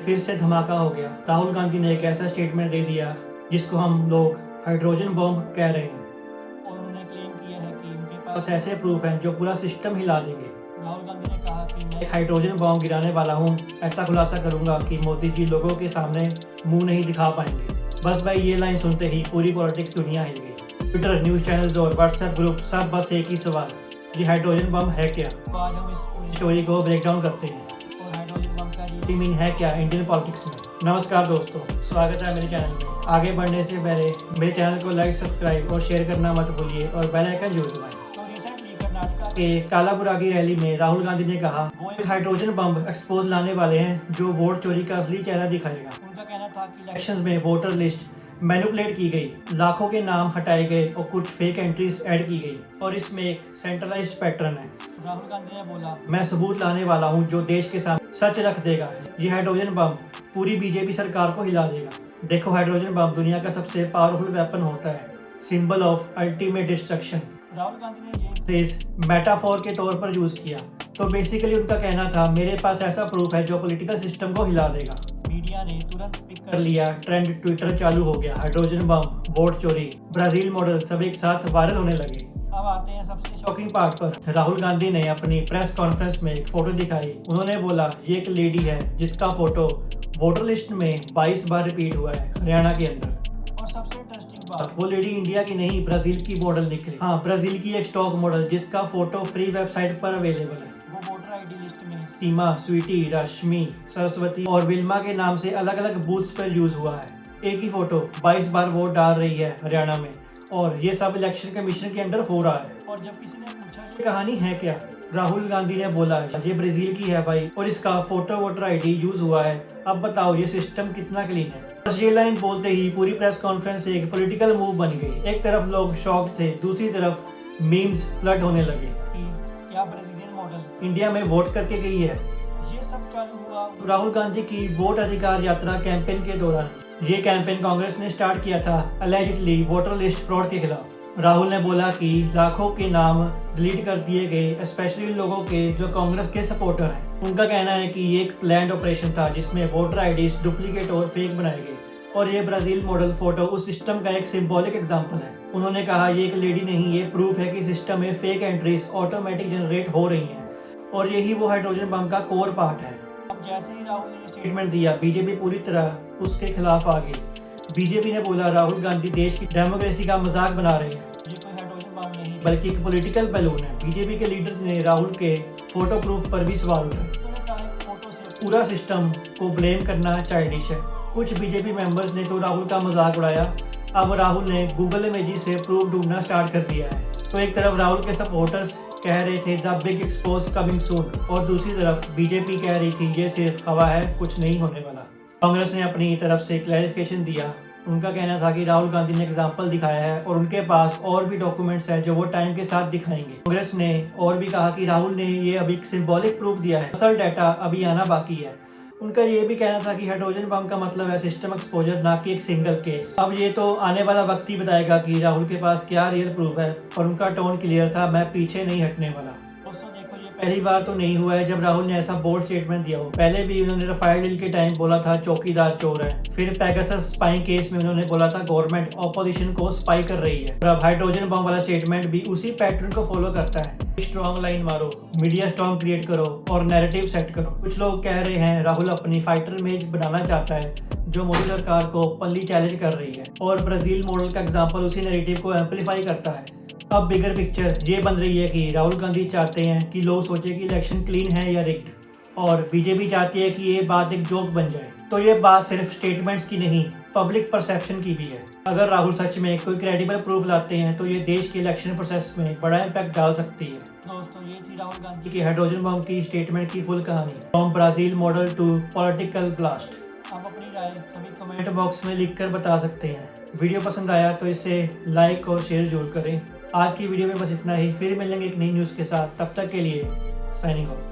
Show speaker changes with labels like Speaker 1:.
Speaker 1: फिर से धमाका हो गया। राहुल गांधी ने एक ऐसा स्टेटमेंट दे दिया जिसको हम लोग हाइड्रोजन बॉम्ब कह रहे हैं, और उन्होंने क्लेम किया है कि उनके पास ऐसे प्रूफ हैं जो पूरा सिस्टम हिला देंगे। राहुल गांधी ने कहा कि मैं एक हाइड्रोजन बॉम्ब गिराने वाला हूँ, ऐसा खुलासा करूंगा कि मोदी जी लोगों के सामने मुंह नहीं दिखा पाएंगे। बस भाई ये लाइन सुनते ही पूरी पॉलिटिक्स दुनिया हिल गई। ट्विटर, न्यूज़ चैनल्स और व्हाट्सएप ग्रुप सब बस एक ही सवाल, ये हाइड्रोजन बम है क्या? तो आज हम इस पूरी स्टोरी को ब्रेक डाउन करते हैं और हाइड्रोजन बम का रियल मीन है क्या इंडियन पॉलिटिक्स में। नमस्कार दोस्तों, स्वागत है मेरे चैनल में। आगे बढ़ने से पहले मेरे चैनल को लाइक, सब्सक्राइब और शेयर करना मत भूलिए और बेल आइकन जरूर दबाएं। तो रिसेंटली कर्नाटक के कालाबुरागी रैली में राहुल गांधी ने कहा वो एक हाइड्रोजन बम एक्सपोज लाने वाले हैं जो वोट चोरी का असली चेहरा दिखाएगा। उनका कहना था कि इलेक्शंस में वोटर लिस्ट मैनिपुलेट की गई, लाखों के नाम हटाए गए और कुछ फेक एंट्रीज ऐड की गई और इसमें एक सेंट्रलाइज्ड पैटर्न है। राहुल गांधी ने बोला, मैं सबूत लाने वाला हूं जो देश के सामने सच रख देगा। ये हाइड्रोजन बम पूरी बीजेपी सरकार को हिला देगा। देखो, हाइड्रोजन बम दुनिया का सबसे पावरफुल वेपन होता है, symbol of ultimate destruction. Rahul Gandhi ने ये फ्रेज मेटाफोर के तौर पर यूज किया। तो बेसिकली उनका कहना था मेरे पास ऐसा प्रूफ है जो पॉलिटिकल सिस्टम को हिला देगा। मीडिया ने तुरंत पिक कर लिया, ट्रेंड ट्विटर चालू हो गया, हाइड्रोजन बम, वोट चोरी, ब्राजील मॉडल सब एक साथ वायरल होने लगे। अब आते हैं सबसे शॉकिंग पार्ट पर। राहुल गांधी ने अपनी प्रेस कॉन्फ्रेंस में एक फोटो दिखाई। उन्होंने बोला ये एक लेडी है जिसका फोटो वोटर लिस्ट में 22 बार रिपीट हुआ है हरियाणा के अंदर। और सबसे इंटरेस्टिंग बात, वो लेडी इंडिया की नहीं ब्राजील की मॉडल निकली। हाँ, ब्राजील की एक स्टॉक मॉडल जिसका फोटो फ्री वेबसाइट पर अवेलेबल है। वो वोटर आईडी लिस्ट में सीमा, स्वीटी, रश्मि, सरस्वती और विल्मा के नाम से अलग अलग बूथ्स पर यूज हुआ है। एक ही फोटो 22 बार वोट डाल रही है हरियाणा में, और ये सब इलेक्शन कमीशन के अंडर हो रहा है। और जब किसी ने पूछा ये कहानी है क्या, राहुल गांधी ने बोला ये ब्राजील की है भाई, और इसका फोटो वोटर आईडी यूज हुआ है। अब बताओ ये सिस्टम कितना क्लीन है। बस ये लाइन बोलते ही पूरी प्रेस कॉन्फ्रेंस एक पॉलिटिकल मूव बन गई। एक तरफ लोग शॉक थे, दूसरी तरफ मीम्स फ्लड होने लगे। क्या ब्राजीलियन मॉडल इंडिया में वोट करके गई है? ये सब चालू हुआ राहुल गांधी की वोट अधिकार यात्रा कैंपेन के दौरान। ये कैंपेन कांग्रेस ने स्टार्ट किया था अलेजिडली वोटर लिस्ट फ्रॉड के खिलाफ। राहुल ने बोला कि लाखों के नाम डिलीट कर दिए गए, स्पेशली लोगों के जो कांग्रेस के सपोर्टर हैं। उनका कहना है कि ये एक प्लान्ड ऑपरेशन था जिसमें वोटर आईडीज डुप्लीकेट और फेक बनाए गए, और ये ब्राजील मॉडल फोटो उस सिस्टम का एक सिंबॉलिक एग्जांपल है। उन्होंने कहा ये एक लेडी नहीं, ये प्रूफ है कि सिस्टम में फेक एंट्रीज ऑटोमेटिक जनरेट हो रही हैं, और यही वो हाइड्रोजन बम का कोर पार्ट है। अब जैसे ही राहुल ने स्टेटमेंट दिया, बीजेपी पूरी तरह उसके खिलाफ आ गई। बीजेपी ने बोला राहुल गांधी देश की डेमोक्रेसी का मजाक बना रहे हैं, ये कोई हाइड्रोजन बम नहीं बल्कि एक पॉलिटिकल बैलून है। बीजेपी के लीडर्स ने राहुल के फोटो प्रूफ पर भी सवाल उठाए। फोटो से पूरा सिस्टम को ब्लेम करना चाइल्डिश है। कुछ बीजेपी मेंबर्स ने तो राहुल का मजाक उड़ाया। अब राहुल ने गूगल इमेजेस से प्रूफ ढूंढना स्टार्ट कर दिया है। तो एक तरफ राहुल के सपोर्टर्स कह रहे थे the big expose coming soon, और दूसरी तरफ बीजेपी कह रही थी ये सिर्फ हवा है, कुछ नहीं होने वाला। कांग्रेस ने अपनी तरफ से क्लैरिफिकेशन दिया। उनका कहना था कि राहुल गांधी ने एग्जाम्पल दिखाया है और उनके पास और भी डॉक्यूमेंट्स हैं जो वो टाइम के साथ दिखाएंगे। कांग्रेस ने और भी कहा कि राहुल ने ये अभी सिंबॉलिक प्रूफ दिया है, असल डाटा अभी आना बाकी है। उनका ये भी कहना था कि हाइड्रोजन बम का मतलब है सिस्टम एक्सपोजर, ना कि एक सिंगल केस। अब ये तो आने वाला वक्त ही बताएगा कि राहुल के पास क्या रियल प्रूफ है, और उनका टोन क्लियर था, मैं पीछे नहीं हटने वाला। दोस्तों देखो, ये पहली बार तो नहीं हुआ है जब राहुल ने ऐसा बोल्ड स्टेटमेंट दिया हो। पहले भी उन्होंने राफेल डील के टाइम बोला था चौकीदार चोर है, फिर पेगासस स्पाइंग केस में उन्होंने बोला था गवर्नमेंट ऑपोजिशन को स्पाई कर रही है, और अब हाइड्रोजन बम वाला स्टेटमेंट भी उसी पैटर्न को फॉलो करता है। स्ट्रॉन्ग लाइन मारो, मीडिया स्ट्रॉन्ग क्रिएट करो और नैरेटिव सेट करो। कुछ लोग कह रहे हैं राहुल अपनी फाइटर इमेज बनाना चाहता है जो मोदी सरकार को पल्ली चैलेंज कर रही है, और ब्राजील मॉडल का एग्जांपल उसी नैरेटिव को एम्पलीफाई करता है। अब बिगर पिक्चर ये बन रही है कि राहुल गांधी चाहते हैं कि लोग सोचे कि इलेक्शन क्लीन है या रिग्ड, और बीजेपी चाहती है कि ये बात एक जोक बन जाए। तो ये बात सिर्फ स्टेटमेंट्स की नहीं, पब्लिक परसेप्शन की भी है। अगर राहुल सच में कोई क्रेडिबल प्रूफ लाते हैं तो ये देश के इलेक्शन प्रोसेस में बड़ा इम्पैक्ट डाल सकती है। दोस्तों, ये थी राहुल गांधी की हाइड्रोजन बम की स्टेटमेंट की फुल कहानी, from Brazil model to political blast. आप अपनी राय सभी कमेंट बॉक्स में लिखकर बता सकते हैं। वीडियो पसंद आया तो इसे लाइक और शेयर जरूर करें। आज की वीडियो में बस इतना ही, फिर मिलेंगे एक नई न्यूज़ के साथ। तब तक के लिए साइनिंग ऑफ।